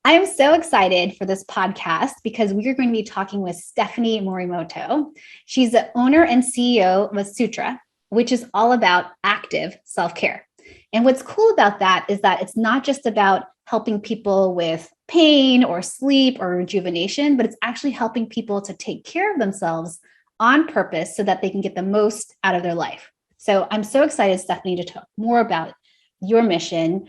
I'm so excited for this podcast because we are going to be talking with Stephanie Morimoto. She's the owner and CEO of Asutra, which is all about active self-care. And what's cool about that is that it's not just about helping people with pain or sleep or rejuvenation, but it's actually helping people to take care of themselves on purpose so that they can get the most out of their life. So I'm so excited, Stephanie, to talk more about your mission.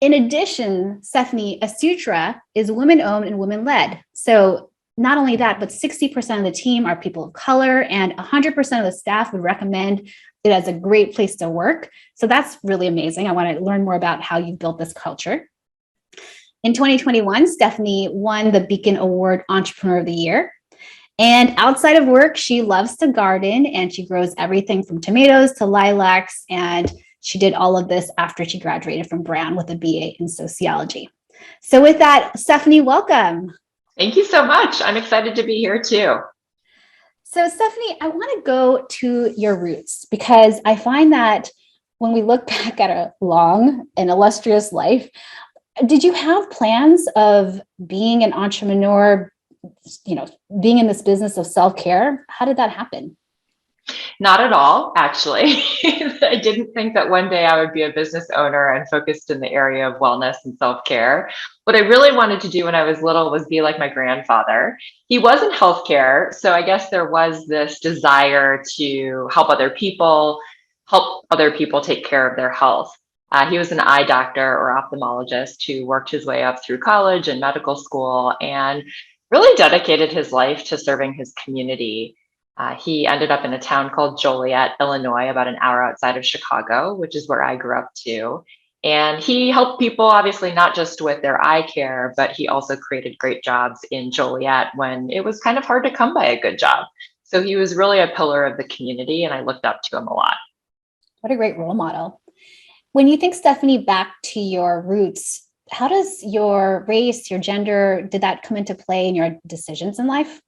In addition, Stephanie, Asutra is women-owned and women-led. So not only that, but 60% of the team are people of color and 100% of the staff would recommend it as a great place to work. So that's really amazing. I want to learn more about how you built this culture. In 2021, Stephanie won the Beacon Award Entrepreneur of the Year. And outside of work, she loves to garden and she grows everything from tomatoes to lilacs. And she did all of this after she graduated from Brown with a BA in sociology. So with that, Stephanie, welcome. Thank you so much. I'm excited to be here too. So Stephanie, I want to go to your roots because I find that when we look back at a long and illustrious life, did you have plans of being an entrepreneur, being in this business of self-care? How did that happen? Not at all, actually. I didn't think that one day I would be a business owner and focused in the area of wellness and self-care. What I really wanted to do when I was little was be like my grandfather. He was in healthcare, so I guess there was this desire to help other people take care of their health. He was an eye doctor or ophthalmologist who worked his way up through college and medical school and really dedicated his life to serving his community. He ended up in a town called Joliet, Illinois, about an hour outside of Chicago, which is where I grew up too. And he helped people, obviously, not just with their eye care, but he also created great jobs in Joliet when it was kind of hard to come by a good job. So he was really a pillar of the community, and I looked up to him a lot. What a great role model. When you think, Stephanie, back to your roots, how does your race, your gender, did that come into play in your decisions in life?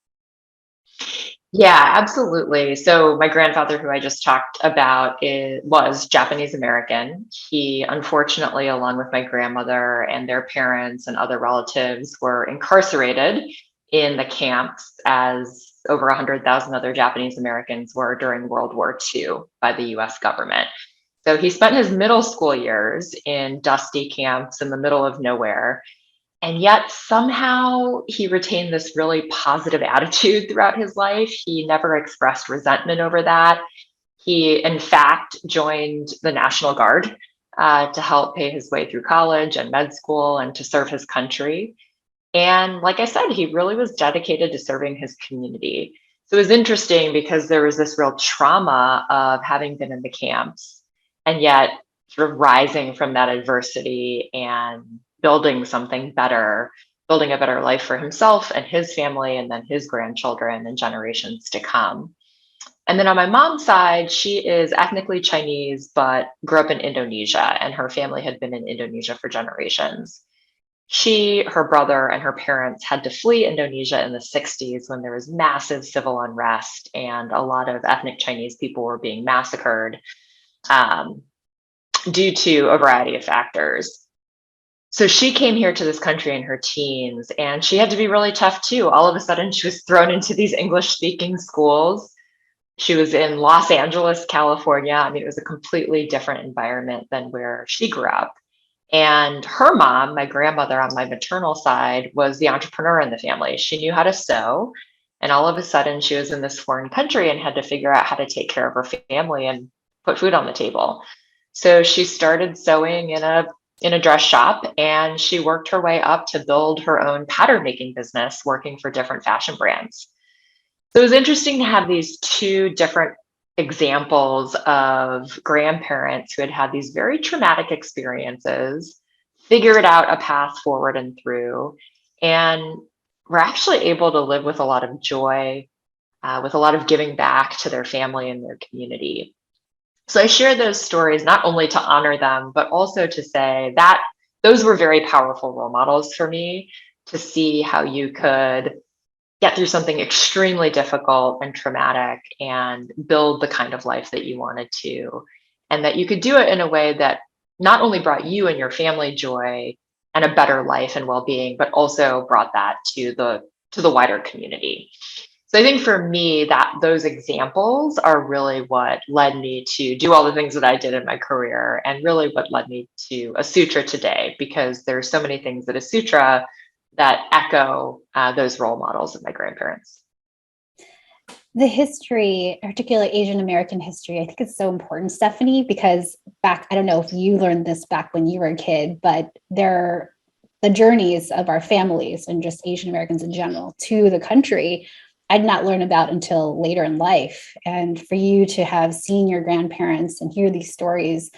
Yeah, absolutely. So my grandfather, who I just talked about, was Japanese American. He unfortunately, along with my grandmother and their parents and other relatives, were incarcerated in the camps as over 100,000 other Japanese Americans were during World War II by the US government. So he spent his middle school years in dusty camps in the middle of nowhere. And yet somehow he retained this really positive attitude throughout his life. He never expressed resentment over that. He, in fact, joined the National Guard to help pay his way through college and med school and to serve his country. And like I said, he really was dedicated to serving his community. So it was interesting because there was this real trauma of having been in the camps and yet sort of rising from that adversity and building something better, building a better life for himself and his family, and then his grandchildren and generations to come. And then on my mom's side, she is ethnically Chinese, but grew up in Indonesia, and her family had been in Indonesia for generations. She, her brother, and her parents had to flee Indonesia in the 60s when there was massive civil unrest and a lot of ethnic Chinese people were being massacred due to a variety of factors. So she came here to this country in her teens and she had to be really tough too. All of a sudden, she was thrown into these English speaking schools. She was in Los Angeles, California. I mean, it was a completely different environment than where she grew up. And her mom, my grandmother on my maternal side, was the entrepreneur in the family. She knew how to sew. And all of a sudden, she was in this foreign country and had to figure out how to take care of her family and put food on the table. So she started sewing in a dress shop and she worked her way up to build her own pattern making business, working for different fashion brands. So it was interesting to have these two different examples of grandparents who had had these very traumatic experiences, figured out a path forward and through, and were actually able to live with a lot of joy, with a lot of giving back to their family and their community. So I share those stories not only to honor them, but also to say that those were very powerful role models for me to see how you could get through something extremely difficult and traumatic and build the kind of life that you wanted to, and that you could do it in a way that not only brought you and your family joy, and a better life and well-being, but also brought that to the wider community. So I think for me, that those examples are really what led me to do all the things that I did in my career, and really what led me to Asutra today, because there's so many things at Asutra that echo those role models of my grandparents. The history, particularly Asian American history, I think it's so important, Stephanie, because I don't know if you learned this back when you were a kid, but the journeys of our families and just Asian Americans in general to the country, I did not learn about until later in life. And for you to have seen your grandparents and hear these stories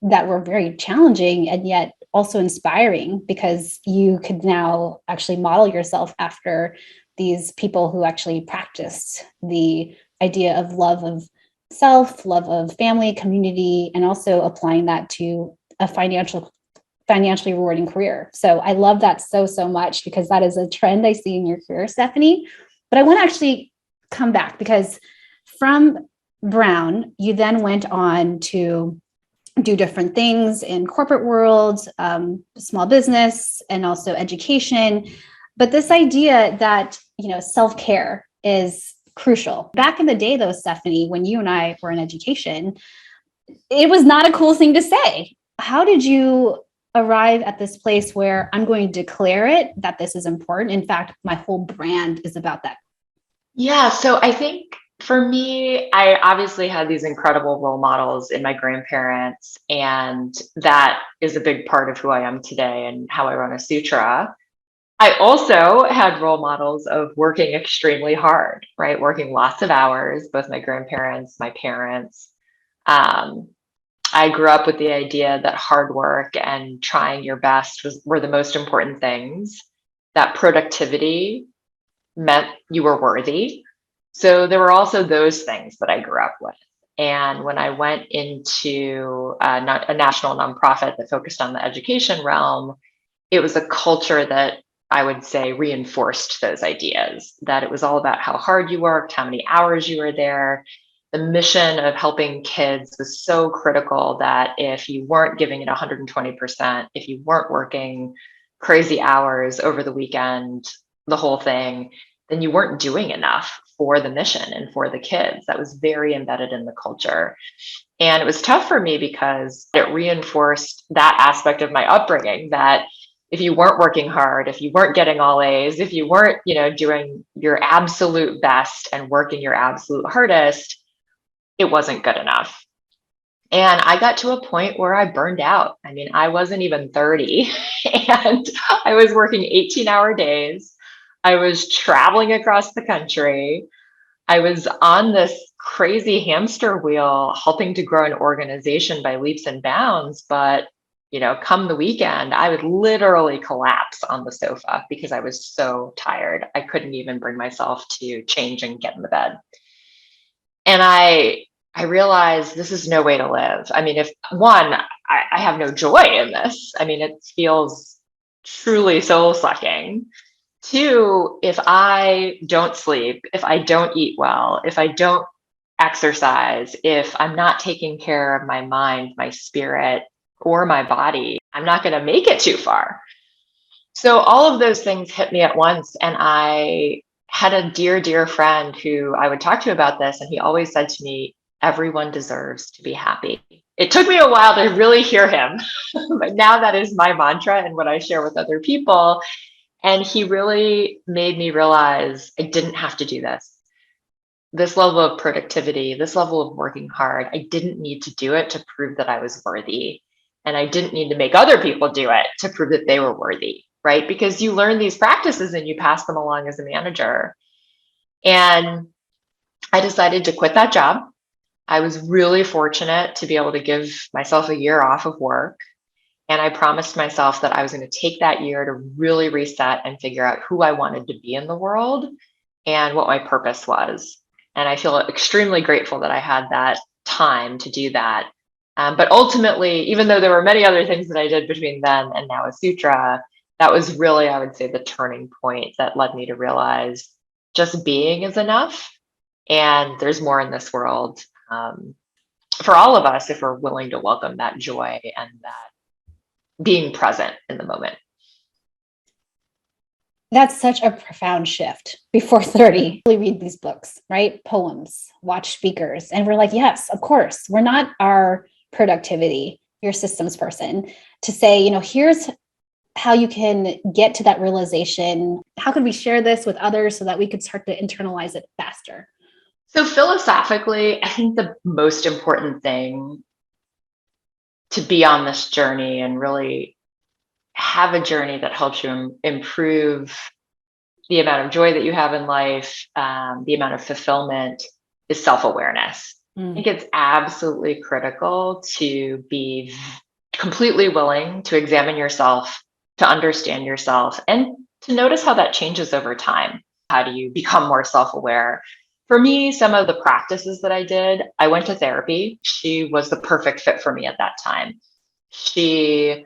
that were very challenging and yet also inspiring, because you could now actually model yourself after these people who actually practiced the idea of love of self, love of family, community, and also applying that to a financially rewarding career. So I love that so much, because that is a trend I see in your career, Stephanie. But I want to actually come back, because from Brown, you then went on to do different things in corporate world, small business, and also education. But this idea that, self-care is crucial. Back in the day, though, Stephanie, when you and I were in education, it was not a cool thing to say. How did you arrive at this place where I'm going to declare it, that this is important? In fact, my whole brand is about that. Yeah, so I think for me, I obviously had these incredible role models in my grandparents, and that is a big part of who I am today and how I run Asutra. I also had role models of working extremely hard, right? Working lots of hours, both my grandparents, my parents. Um, I grew up with the idea that hard work and trying your best were the most important things, that productivity meant you were worthy. So there were also those things that I grew up with. And when I went into a national nonprofit that focused on the education realm, it was a culture that I would say reinforced those ideas, that it was all about how hard you worked, how many hours you were there. The mission of helping kids was so critical that if you weren't giving it 120%, if you weren't working crazy hours over the weekend, the whole thing, then you weren't doing enough for the mission and for the kids. That was very embedded in the culture. And it was tough for me because it reinforced that aspect of my upbringing, that if you weren't working hard, if you weren't getting all A's, if you weren't, doing your absolute best and working your absolute hardest, it wasn't good enough. And I got to a point where I burned out. I mean, I wasn't even 30 and I was working 18-hour days. I was traveling across the country. I was on this crazy hamster wheel helping to grow an organization by leaps and bounds. But, come the weekend, I would literally collapse on the sofa because I was so tired. I couldn't even bring myself to change and get in the bed. And I realized this is no way to live. I mean, if one, I have no joy in this. I mean, it feels truly soul sucking. Two, if I don't sleep, if I don't eat well, if I don't exercise, if I'm not taking care of my mind, my spirit, or my body, I'm not going to make it too far. So all of those things hit me at once. And I had a dear friend who I would talk to about this. And he always said to me, everyone deserves to be happy. It took me a while to really hear him, but now that is my mantra and what I share with other people. And he really made me realize I didn't have to do this. This level of productivity, this level of working hard, I didn't need to do it to prove that I was worthy. And I didn't need to make other people do it to prove that they were worthy, right? Because you learn these practices and you pass them along as a manager. And I decided to quit that job. I was really fortunate to be able to give myself a year off of work. And I promised myself that I was going to take that year to really reset and figure out who I wanted to be in the world and what my purpose was. And I feel extremely grateful that I had that time to do that. But ultimately, even though there were many other things that I did between then and now Asutra, that was really, I would say, the turning point that led me to realize just being is enough. And there's more in this world for all of us if we're willing to welcome that joy and that being present in the moment. That's such a profound shift before 30. We read these books, right? Poems, watch speakers. And we're like, yes, of course. We're not our productivity, your systems person, to say, here's how you can get to that realization. How can we share this with others so that we could start to internalize it faster? So philosophically, I think the most important thing to be on this journey and really have a journey that helps you improve the amount of joy that you have in life, the amount of fulfillment, is self-awareness. I think it's absolutely critical to be completely willing to examine yourself, to understand yourself, and to notice how that changes over time. How do you become more self-aware? For me, some of the practices that I did, I went to therapy. She was the perfect fit for me at that time. She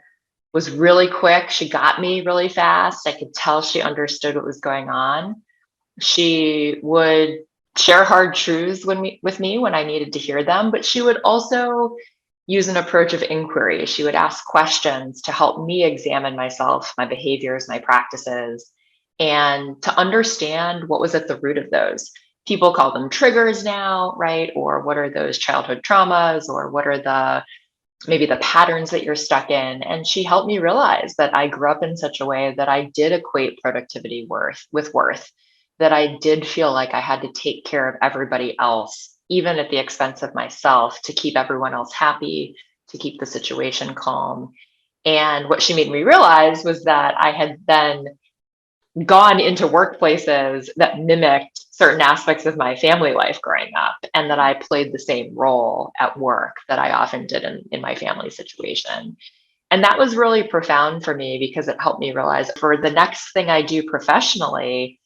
was really quick. She got me really fast. I could tell she understood what was going on. She would share hard truths with me when I needed to hear them, but she would also use an approach of inquiry. She would ask questions to help me examine myself, my behaviors, my practices, and to understand what was at the root of those. People call them triggers now, right? Or what are those childhood traumas, or what are maybe the patterns that you're stuck in. And she helped me realize that I grew up in such a way that I did equate productivity with worth, that I did feel like I had to take care of everybody else, even at the expense of myself, to keep everyone else happy, to keep the situation calm. And what she made me realize was that I had then gone into workplaces that mimicked certain aspects of my family life growing up, and that I played the same role at work that I often did in my family situation. And that was really profound for me because it helped me realize for the next thing I do professionally,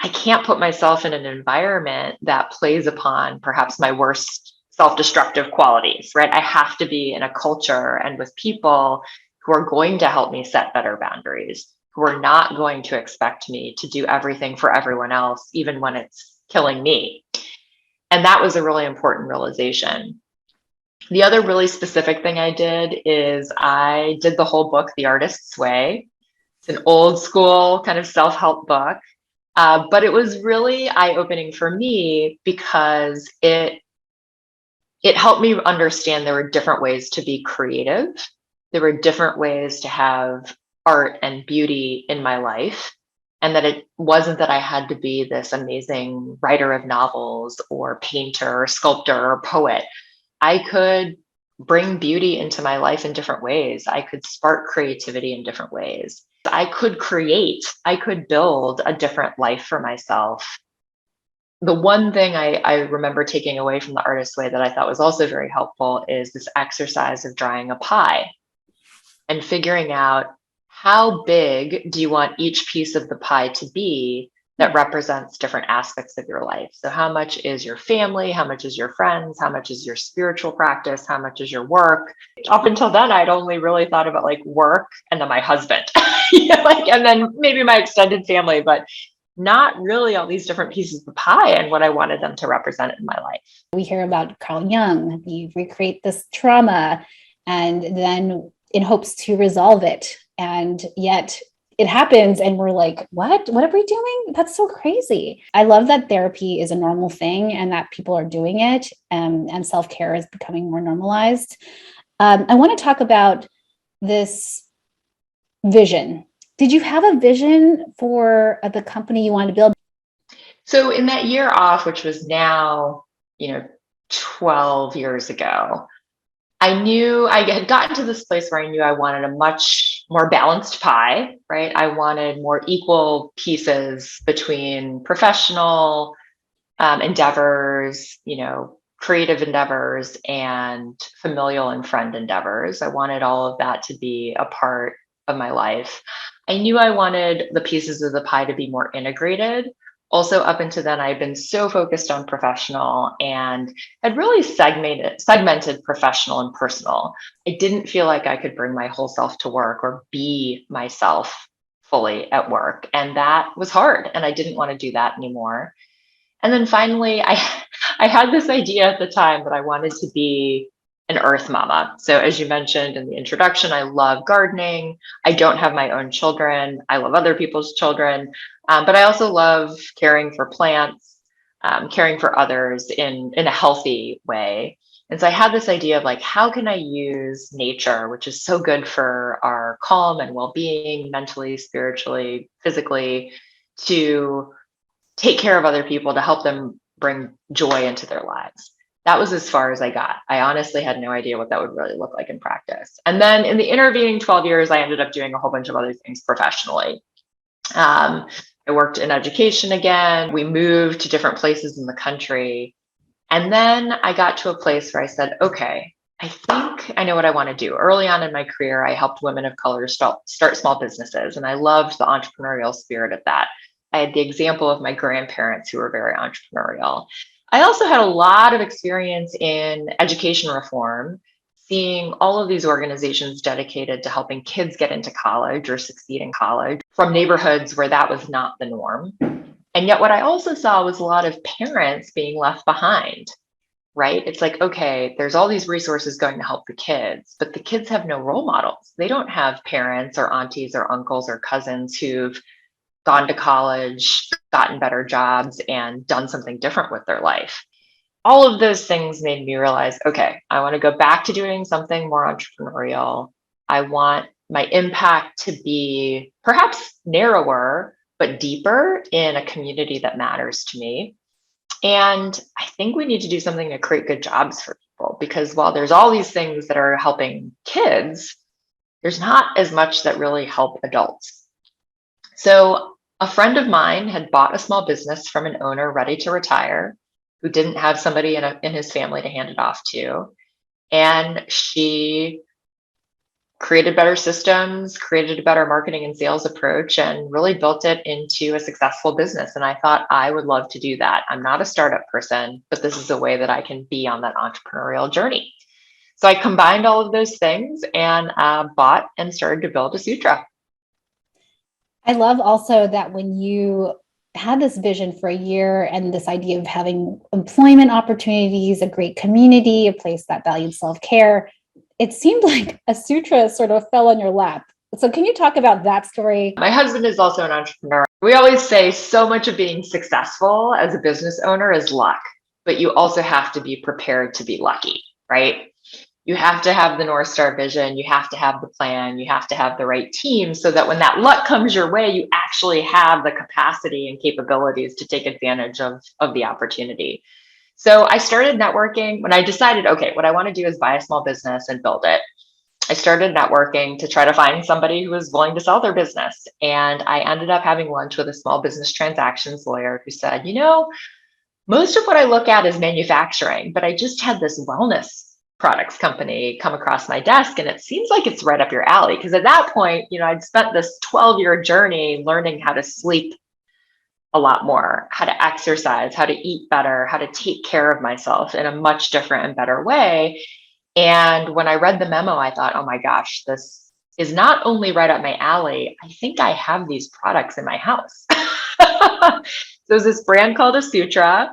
I can't put myself in an environment that plays upon perhaps my worst self-destructive qualities, right? I have to be in a culture and with people who are going to help me set better boundaries, who are not going to expect me to do everything for everyone else, even when it's killing me. And that was a really important realization. The other really specific thing I did is I did the whole book, The Artist's Way. It's an old school kind of self-help book. But it was really eye-opening for me because it helped me understand there were different ways to be creative. There were different ways to have art and beauty in my life. And that it wasn't that I had to be this amazing writer of novels or painter or sculptor or poet. I could bring beauty into my life in different ways. I could spark creativity in different ways. I could build a different life for myself. The one thing I remember taking away from the Artist's Way that I thought was also very helpful is this exercise of drawing a pie and figuring out how big do you want each piece of the pie to be that represents different aspects of your life. So how much is your family? How much is your friends? How much is your spiritual practice? How much is your work? Up until then, I'd only really thought about like work and then my husband, and then maybe my extended family, but not really all these different pieces of the pie and what I wanted them to represent in my life. We hear about Carl Jung, you recreate this trauma and then in hopes to resolve it. And yet it happens and we're like, what are we doing? That's so crazy. I love that therapy is a normal thing and that people are doing it, and self-care is becoming more normalized. I want to talk about this vision. Did you have a vision for the company you wanted to build? So in that year off, which was now, 12 years ago, I knew I had gotten to this place where I knew I wanted a much more balanced pie, right? I wanted more equal pieces between professional endeavors, creative endeavors, and familial and friend endeavors. I wanted all of that to be a part of my life. I knew I wanted the pieces of the pie to be more integrated. Also, up until then, I had been so focused on professional and had really segmented professional and personal. I didn't feel like I could bring my whole self to work or be myself fully at work. And that was hard. And I didn't want to do that anymore. And then finally, I had this idea at the time that I wanted to be an earth mama. So as you mentioned in the introduction, I love gardening. I don't have my own children. I love other people's children, but I also love caring for plants, caring for others in a healthy way. And so I had this idea of like, how can I use nature, which is so good for our calm and well-being, mentally, spiritually, physically, to take care of other people, to help them bring joy into their lives. That was as far as I got. I honestly had no idea what that would really look like in practice. And then in the intervening 12 years, I ended up doing a whole bunch of other things professionally. I worked in education again. We moved to different places in the country. And then I got to a place where I said, okay, I think I know what I want to do. Early on in my career, I helped women of color start small businesses, and I loved the entrepreneurial spirit of that. I had the example of my grandparents who were very entrepreneurial. I also had a lot of experience in education reform, seeing all of these organizations dedicated to helping kids get into college or succeed in college from neighborhoods where that was not the norm. And yet, what I also saw was a lot of parents being left behind, right? It's like, okay, there's all these resources going to help the kids, but the kids have no role models. They don't have parents or aunties or uncles or cousins who've gone to college, gotten better jobs, and done something different with their life. All of those things made me realize, okay, I want to go back to doing something more entrepreneurial. I want my impact to be perhaps narrower, but deeper in a community that matters to me. And I think we need to do something to create good jobs for people, because while there's all these things that are helping kids, there's not as much that really help adults. So a friend of mine had bought a small business from an owner ready to retire who didn't have somebody in his family to hand it off to. And she created better systems, created a better marketing and sales approach, and really built it into a successful business. And I thought I would love to do that. I'm not a startup person, but this is a way that I can be on that entrepreneurial journey. So I combined all of those things and bought and started to build Asutra. I love also that when you had this vision for a year and this idea of having employment opportunities, a great community, a place that valued self-care, it seemed like Asutra sort of fell on your lap. So can you talk about that story? My husband is also an entrepreneur. We always say so much of being successful as a business owner is luck, but you also have to be prepared to be lucky, right? You have to have the North Star vision. You have to have the plan. You have to have the right team so that when that luck comes your way, you actually have the capacity and capabilities to take advantage of the opportunity. So I started networking when I decided, okay, what I want to do is buy a small business and build it. I started networking to try to find somebody who was willing to sell their business. And I ended up having lunch with a small business transactions lawyer who said, most of what I look at is manufacturing, but I just had this wellness products company come across my desk, and it seems like it's right up your alley. Because at that point, I'd spent this 12-year journey learning how to sleep a lot more, how to exercise, how to eat better, how to take care of myself in a much different and better way. And when I read the memo, I thought, oh my gosh, this is not only right up my alley, I think I have these products in my house. So there's this brand called Asutra.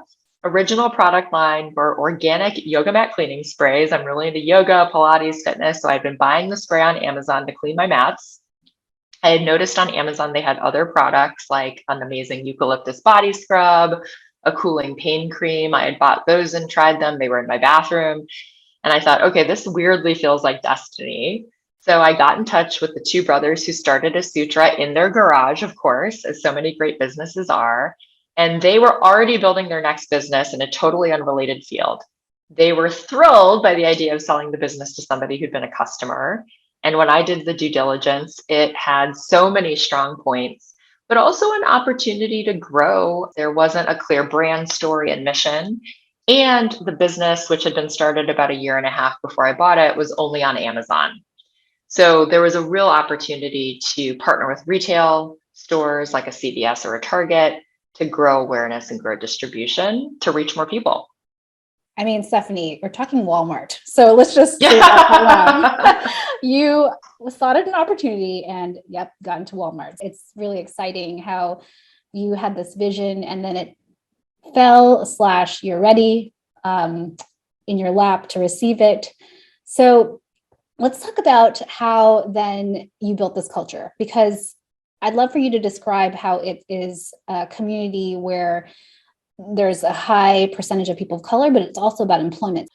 Original product line for organic yoga mat cleaning sprays. I'm really into yoga, Pilates, fitness. So I've been buying the spray on Amazon to clean my mats. I had noticed on Amazon they had other products like an amazing eucalyptus body scrub, a cooling pain cream. I had bought those and tried them. They were in my bathroom. And I thought, okay, this weirdly feels like destiny. So I got in touch with the two brothers who started Asutra in their garage, of course, as so many great businesses are. And they were already building their next business in a totally unrelated field. They were thrilled by the idea of selling the business to somebody who'd been a customer. And when I did the due diligence, it had so many strong points, but also an opportunity to grow. There wasn't a clear brand story and mission. And the business, which had been started about a year and a half before I bought it, was only on Amazon. So there was a real opportunity to partner with retail stores like a CVS or a Target to grow awareness and grow distribution to reach more people. I mean, Stephanie, we're talking Walmart. So let's just say that you thought it an opportunity and got into Walmart. It's really exciting how you had this vision and then it fell / you're ready in your lap to receive it. So let's talk about how then you built this culture, because I'd love for you to describe how it is a community where there's a high percentage of people of color, but it's also about employment.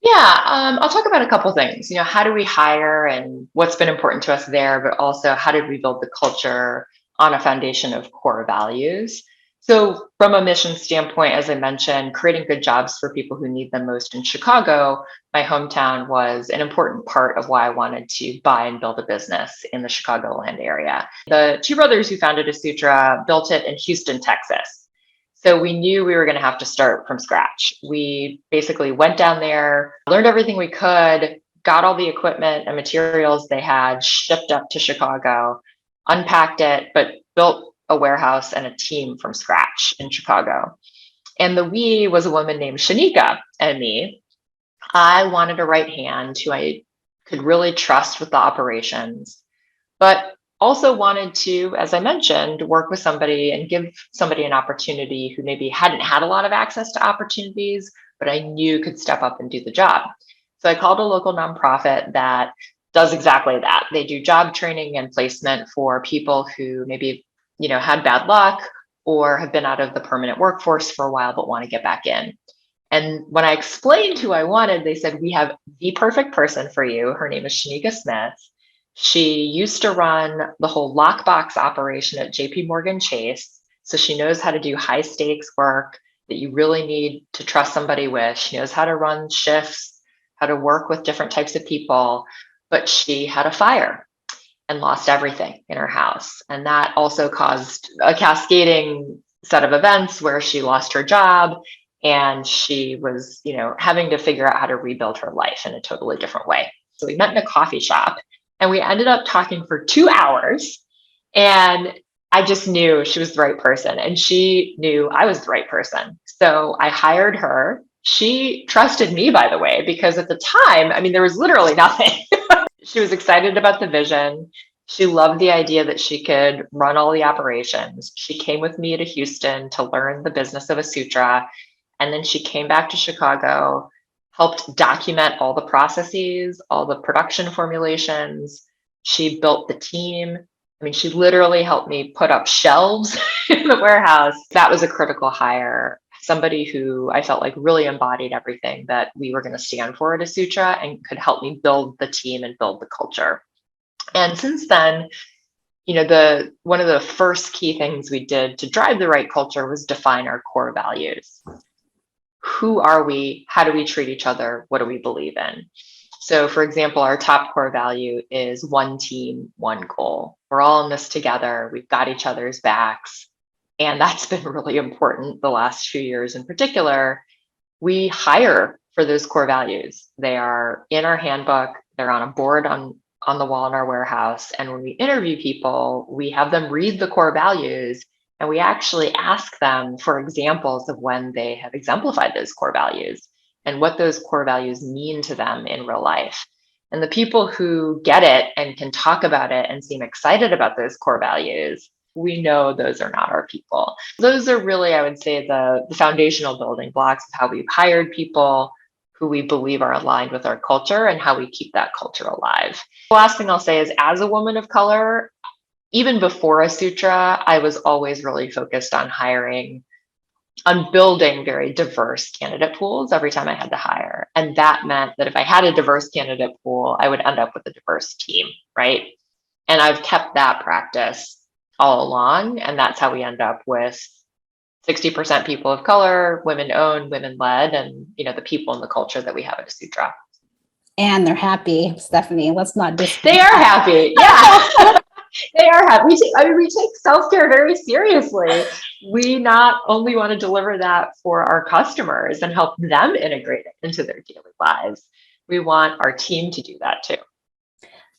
Yeah, I'll talk about a couple things. How do we hire and what's been important to us there, but also how did we build the culture on a foundation of core values? So, from a mission standpoint, as I mentioned, creating good jobs for people who need them most in Chicago, my hometown, was an important part of why I wanted to buy and build a business in the Chicagoland area. The two brothers who founded Asutra built it in Houston, Texas. So we knew we were going to have to start from scratch. We basically went down there, learned everything we could, got all the equipment and materials they had shipped up to Chicago, unpacked it, but built a warehouse and a team from scratch in Chicago. And the we was a woman named Shanika and me. I wanted a right hand who I could really trust with the operations, but also wanted to, as I mentioned, work with somebody and give somebody an opportunity who maybe hadn't had a lot of access to opportunities, but I knew could step up and do the job. So I called a local nonprofit that does exactly that. They do job training and placement for people who maybe, had bad luck or have been out of the permanent workforce for a while but want to get back in. And when I explained who I wanted, they said, we have the perfect person for you. Her name is Shanika Smith. She used to run the whole lockbox operation at JP Morgan Chase. So she knows how to do high stakes work that you really need to trust somebody with. She knows how to run shifts, how to work with different types of people, but she had a fire and lost everything in her house. And that also caused a cascading set of events where she lost her job and she was, having to figure out how to rebuild her life in a totally different way. So we met in a coffee shop and we ended up talking for 2 hours. And I just knew she was the right person. And she knew I was the right person. So I hired her. She trusted me, by the way, because at the time, there was literally nothing. She was excited about the vision. She loved the idea that she could run all the operations. She came with me to Houston to learn the business of Asutra. And then she came back to Chicago, helped document all the processes, all the production formulations. She built the team. She literally helped me put up shelves in the warehouse. That was a critical hire. Somebody who I felt like really embodied everything that we were going to stand for at Asutra and could help me build the team and build the culture. And since then, one of the first key things we did to drive the right culture was define our core values. Who are we? How do we treat each other? What do we believe in? So, for example, our top core value is one team, one goal. We're all in this together. We've got each other's backs. And that's been really important the last few years in particular. We hire for those core values. They are in our handbook. They're on a board on the wall in our warehouse. And when we interview people, we have them read the core values. And we actually ask them for examples of when they have exemplified those core values and what those core values mean to them in real life. And the people who get it and can talk about it and seem excited about those core values, we know those are not our people. Those are really, I would say, the foundational building blocks of how we've hired people who we believe are aligned with our culture and how we keep that culture alive. The last thing I'll say is, as a woman of color, even before Asutra, I was always really focused on building very diverse candidate pools every time I had to hire. And that meant that if I had a diverse candidate pool, I would end up with a diverse team, right? And I've kept that practice all along. And that's how we end up with 60% people of color, women owned, women led, and the people and the culture that we have at Asutra. And they're happy, Stephanie. Let's not They are happy. Yeah. They are happy. We take self-care very seriously. We not only want to deliver that for our customers and help them integrate it into their daily lives, we want our team to do that too.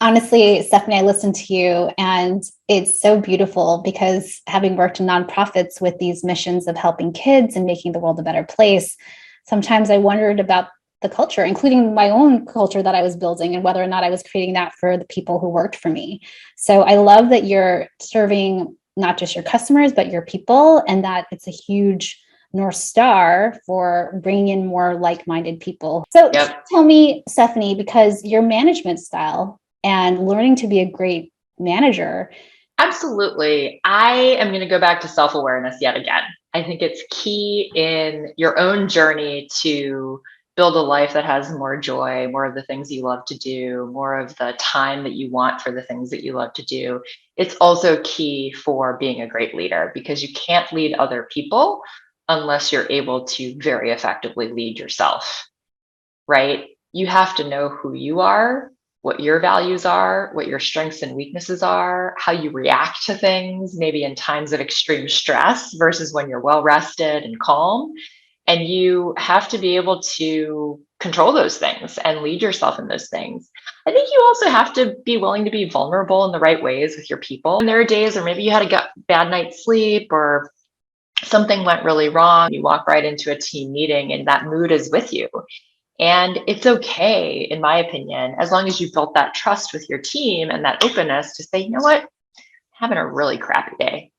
Honestly, Stephanie, I listened to you and it's so beautiful because having worked in nonprofits with these missions of helping kids and making the world a better place, sometimes I wondered about the culture, including my own culture that I was building and whether or not I was creating that for the people who worked for me. So I love that you're serving not just your customers, but your people, and that it's a huge North Star for bringing in more like-minded people. So tell me, Stephanie, because your management style and learning to be a great manager. Absolutely. I am going to go back to self-awareness yet again. I think it's key in your own journey to build a life that has more joy, more of the things you love to do, more of the time that you want for the things that you love to do. It's also key for being a great leader because you can't lead other people unless you're able to very effectively lead yourself, right? You have to know who you are, what your values are, what your strengths and weaknesses are, how you react to things, maybe in times of extreme stress versus when you're well rested and calm. And you have to be able to control those things and lead yourself in those things. I think you also have to be willing to be vulnerable in the right ways with your people. And there are days where maybe you had a bad night's sleep or something went really wrong. You walk right into a team meeting and that mood is with you. And it's okay, in my opinion, as long as you've built that trust with your team and that openness to say, you know what, I'm having a really crappy day.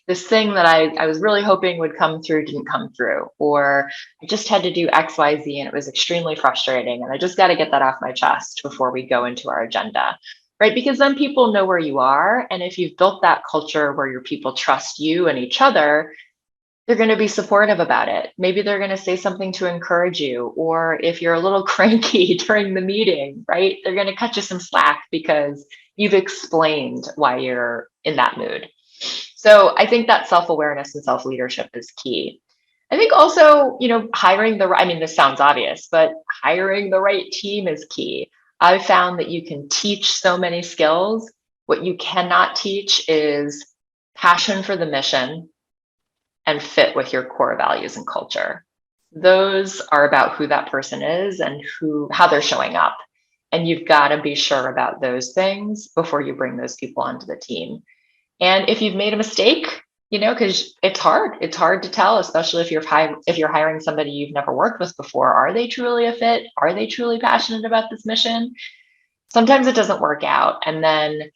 This thing that I was really hoping would come through didn't come through, or I just had to do XYZ and it was extremely frustrating. And I just got to get that off my chest before we go into our agenda, right? Because then people know where you are. And if you've built that culture where your people trust you and each other, they're going to be supportive about it. Maybe they're going to say something to encourage you. Or if you're a little cranky during the meeting, right, they're going to cut you some slack because you've explained why you're in that mood. So I think that self-awareness and self-leadership is key. I think also, hiring I mean, this sounds obvious, but hiring the right team is key. I've found that you can teach so many skills. What you cannot teach is passion for the mission and fit with your core values and culture. Those are about who that person is and how they're showing up. And you've got to be sure about those things before you bring those people onto the team. And if you've made a mistake, because it's hard to tell, especially if you're hiring somebody you've never worked with before. Are they truly a fit? Are they truly passionate about this mission? Sometimes it doesn't work out. And then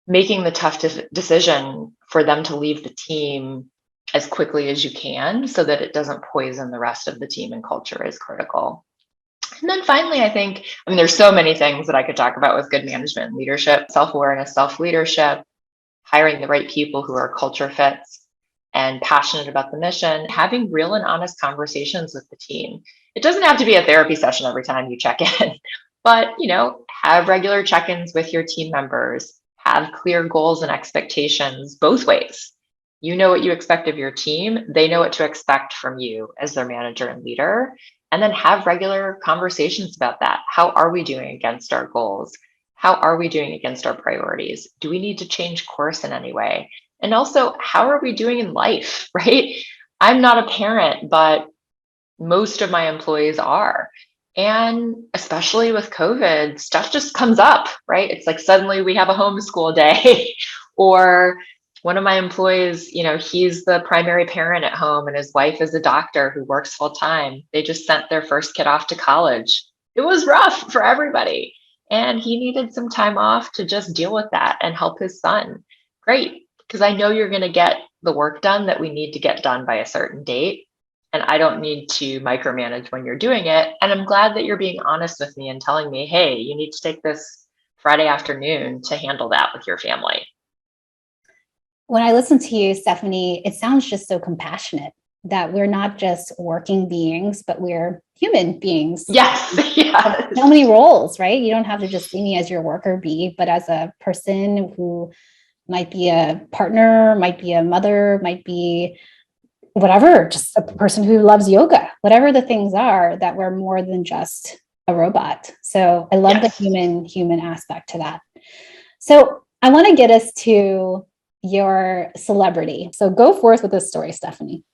making the tough decision for them to leave the team as quickly as you can so that it doesn't poison the rest of the team and culture is critical. And then finally, I think, there's so many things that I could talk about with good management and leadership, self-awareness, self-leadership, hiring the right people who are culture fits and passionate about the mission, having real and honest conversations with the team. It doesn't have to be a therapy session every time you check in, but, have regular check-ins with your team members, have clear goals and expectations both ways. You know what you expect of your team. They know what to expect from you as their manager and leader. And then have regular conversations about that. How are we doing against our goals? How are we doing against our priorities? Do we need to change course in any way? And also, how are we doing in life, right? I'm not a parent, but most of my employees are. And especially with COVID, stuff just comes up, right? It's like suddenly we have a homeschool day or one of my employees, he's the primary parent at home and his wife is a doctor who works full time. They just sent their first kid off to college. It was rough for everybody. And he needed some time off to just deal with that and help his son. Great, because I know you're going to get the work done that we need to get done by a certain date. And I don't need to micromanage when you're doing it. And I'm glad that you're being honest with me and telling me, hey, you need to take this Friday afternoon to handle that with your family. When I listen to you, Stephanie, it sounds just so compassionate that we're not just working beings, but we're human beings. Yes. Yes. So many roles, right? You don't have to just see me as your worker bee, but as a person who might be a partner, might be a mother, might be whatever, just a person who loves yoga, whatever the things are, that we're more than just a robot. So I love the human aspect to that. So I want to get us to your celebrity. So go forth with this story, Stephanie.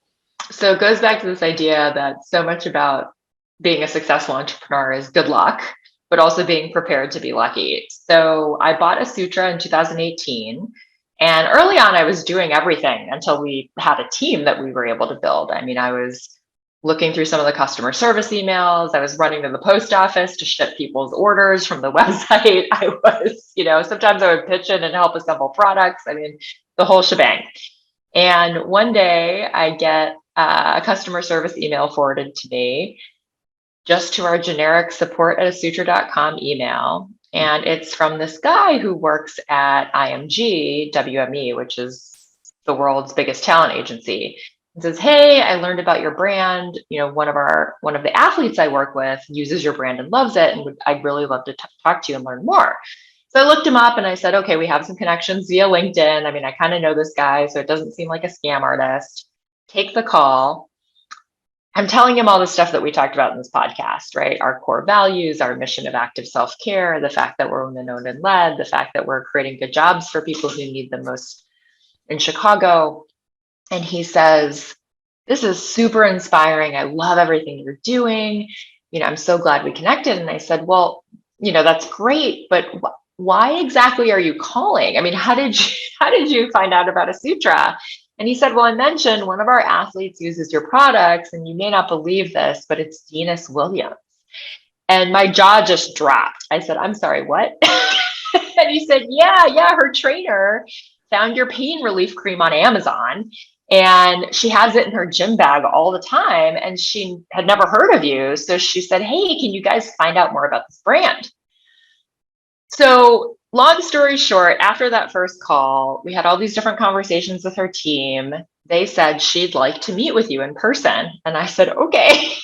So it goes back to this idea that so much about being a successful entrepreneur is good luck, but also being prepared to be lucky. So I bought Asutra in 2018. And early on, I was doing everything until we had a team that we were able to build. I was looking through some of the customer service emails. I was running to the post office to ship people's orders from the website. I was, sometimes I would pitch in and help assemble products. The whole shebang. And one day I get a customer service email forwarded to me, just to our generic support@asutra.com email. And it's from this guy who works at IMG WME, which is the world's biggest talent agency. It says, "Hey, I learned about your brand. One of the athletes I work with uses your brand and loves it, and I'd really love to talk to you and learn more." So I looked him up and I said, "Okay, we have some connections via LinkedIn. I mean, I kind of know this guy, so it doesn't seem like a scam artist." Take the call. I'm telling him all the stuff that we talked about in this podcast, right? Our core values, our mission of active self-care, the fact that we're women-owned and led, the fact that we're creating good jobs for people who need them most in Chicago. And he says, "This is super inspiring. I love everything you're doing. I'm so glad we connected." And I said, "Well, that's great, but why exactly are you calling? I mean, how did you find out about Asutra?" And he said, "Well, I mentioned one of our athletes uses your products, and you may not believe this, but it's Venus Williams." And my jaw just dropped. I said, "I'm sorry, what?" And he said, yeah, her trainer found your pain relief cream on Amazon, and she has it in her gym bag all the time, and she had never heard of you. So she said, "Hey, can you guys find out more about this brand?" So long story short, after that first call, we had all these different conversations with her team. They said she'd like to meet with you in person. And I said, "Okay."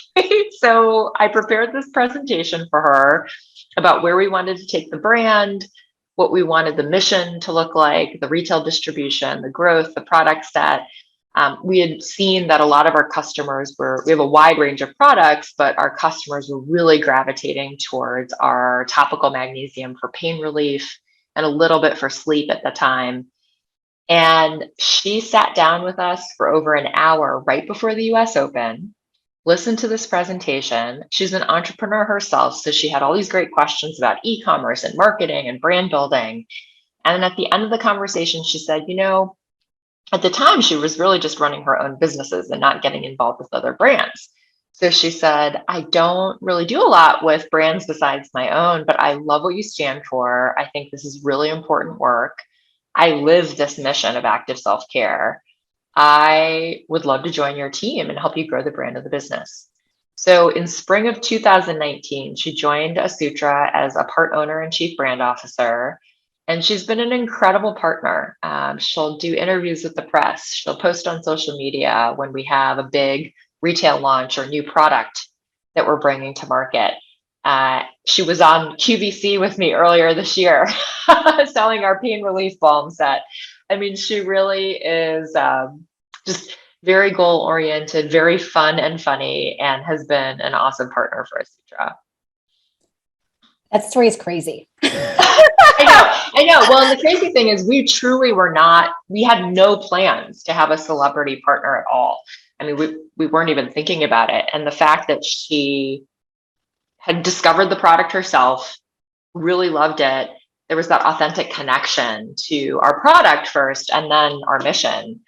So I prepared this presentation for her about where we wanted to take the brand, what we wanted the mission to look like, the retail distribution, the growth, the product set. We had seen that a lot of our customers we have a wide range of products, but our customers were really gravitating towards our topical magnesium for pain relief and a little bit for sleep at the time. And she sat down with us for over an hour right before the US Open, listened to this presentation. She's an entrepreneur herself, so she had all these great questions about e-commerce and marketing and brand building. And at the end of the conversation, she said, at the time, she was really just running her own businesses and not getting involved with other brands. So she said, "I don't really do a lot with brands besides my own, but I love what you stand for. I think this is really important work. I live this mission of active self-care. I would love to join your team and help you grow the brand of the business." So in spring of 2019, she joined Asutra as a part owner and chief brand officer. And she's been an incredible partner. She'll do interviews with the press. She'll post on social media when we have a big retail launch or new product that we're bringing to market. She was on QVC with me earlier this year, selling our pain relief balm set. I mean, she really is just very goal oriented, very fun and funny, and has been an awesome partner for Asutra. That story is crazy. I know. Well, and the crazy thing is we had no plans to have a celebrity partner at all. I mean, we weren't even thinking about it. And the fact that she had discovered the product herself, really loved it. There was that authentic connection to our product first and then our mission.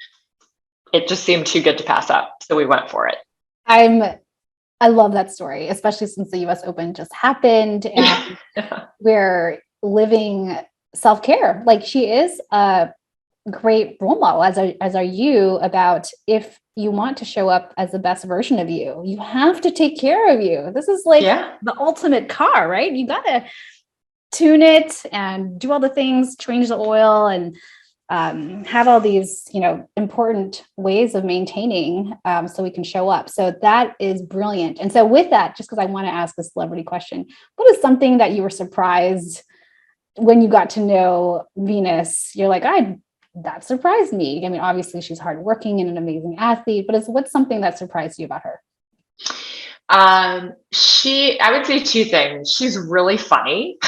It just seemed too good to pass up. So we went for it. I love that story, especially since the US Open just happened and we're living self-care. Like, she is a great role model, as are you, about if you want to show up as the best version of you, you have to take care of you. This is like the ultimate car, right? You got to tune it and do all the things, change the oil, and have all these, important ways of maintaining so we can show up. So that is brilliant. And so with that, just because I want to ask a celebrity question, what is something that you were surprised when you got to know Venus? You're like, that surprised me. I mean, obviously she's hardworking and an amazing athlete, but what's something that surprised you about her? I would say two things. She's really funny.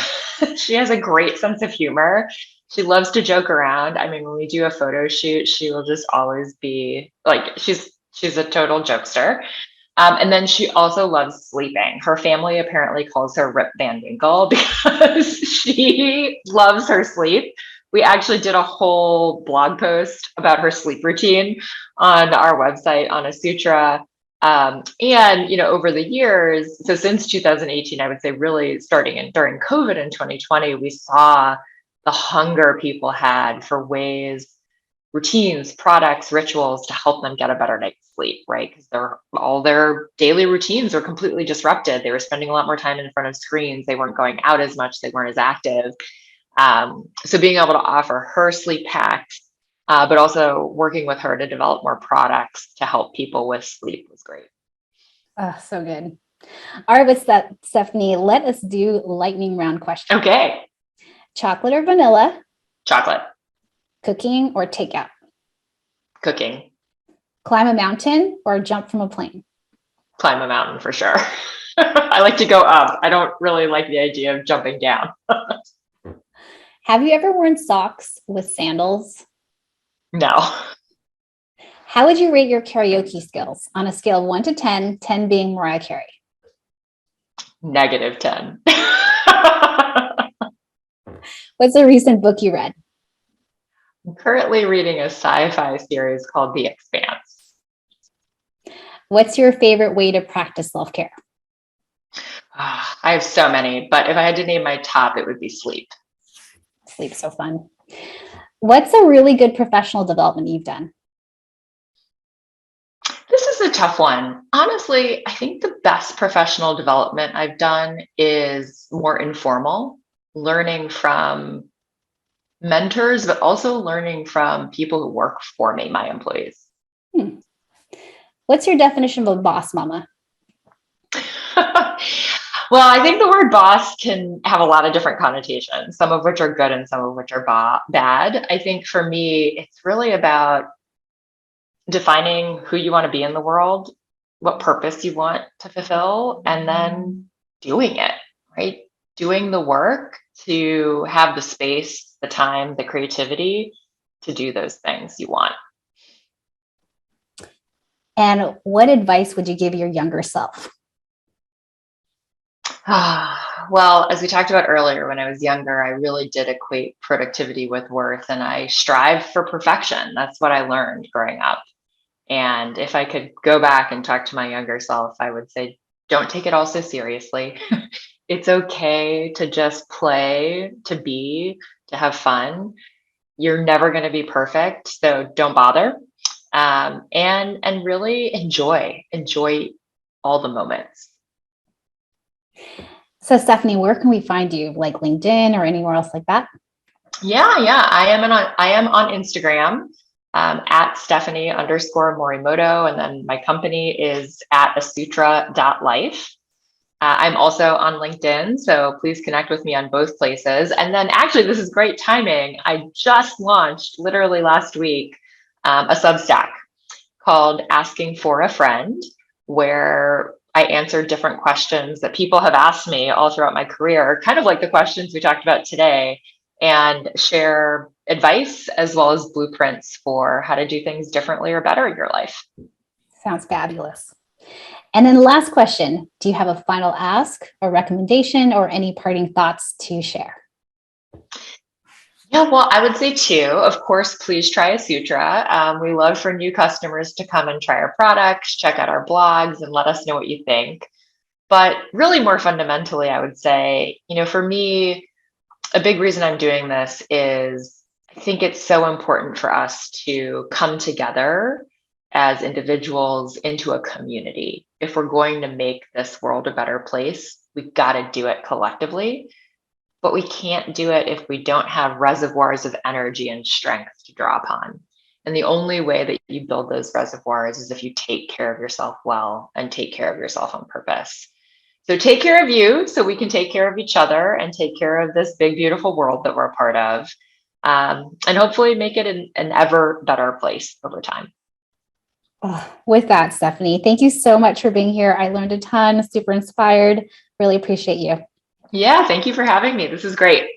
She has a great sense of humor. She loves to joke around. I mean, when we do a photo shoot, she will just always be like, she's a total jokester. And then she also loves sleeping. Her family apparently calls her Rip Van Winkle because she loves her sleep. We actually did a whole blog post about her sleep routine on our website on Asutra. And over the years, so since 2018, I would say really starting during COVID in 2020, we saw the hunger people had for ways routines, products, rituals to help them get a better night's sleep, right? Because all their daily routines were completely disrupted. They were spending a lot more time in front of screens. They weren't going out as much. They weren't as active. So being able to offer her sleep hacks, but also working with her to develop more products to help people with sleep was great. Oh, so good. All right, with that, Stephanie, let us do lightning round questions. Okay. Chocolate or vanilla? Chocolate. Cooking or takeout? Cooking. Climb a mountain or jump from a plane? Climb a mountain for sure. I like to go up. I don't really like the idea of jumping down. Have you ever worn socks with sandals? No. How would you rate your karaoke skills on a scale of 1 to 10, 10 being Mariah Carey? -10. What's a recent book you read? I'm currently reading a sci-fi series called The Expanse. What's your favorite way to practice self-care? I have so many, but if I had to name my top, it would be sleep. Sleep's so fun. What's a really good professional development you've done? This is a tough one. Honestly, I think the best professional development I've done is more informal, learning from mentors, but also learning from people who work for me, my employees. What's your definition of a boss mama? Well, I think the word boss can have a lot of different connotations, some of which are good and some of which are bad. I think for me, it's really about defining who you want to be in the world, what purpose you want to fulfill, and then doing it, right? Doing the work to have the space, the time, the creativity to do those things you want. And what advice would you give your younger self? Well, as we talked about earlier, when I was younger, I really did equate productivity with worth, and I strived for perfection. That's what I learned growing up. And if I could go back and talk to my younger self, I would say, don't take it all so seriously. It's okay to just play, to be, to have fun. You're never going to be perfect, so don't bother. And really enjoy all the moments. So, Stephanie, where can we find you? Like LinkedIn or anywhere else like that? Yeah. I am on Instagram at Stephanie_Morimoto, and then my company is at Asutra.life. I'm also on LinkedIn, so please connect with me on both places. And then actually, this is great timing. I just launched literally last week a Substack called Asking for a Friend, where I answer different questions that people have asked me all throughout my career, kind of like the questions we talked about today, and share advice as well as blueprints for how to do things differently or better in your life. Sounds fabulous. And then the last question, do you have a final ask, a recommendation, or any parting thoughts to share? Yeah, well, I would say two. Of course, please try Asutra. We love for new customers to come and try our products, check out our blogs, and let us know what you think. But really more fundamentally, I would say, for me, a big reason I'm doing this is I think it's so important for us to come together as individuals into a community. If we're going to make this world a better place, we've got to do it collectively. But we can't do it if we don't have reservoirs of energy and strength to draw upon. And the only way that you build those reservoirs is if you take care of yourself well and take care of yourself on purpose. So take care of you so we can take care of each other and take care of this big, beautiful world that we're a part of. And hopefully make it an ever better place over time. With that, Stephanie, thank you so much for being here. I learned a ton, super inspired. Really appreciate you. Yeah, thank you for having me. This is great.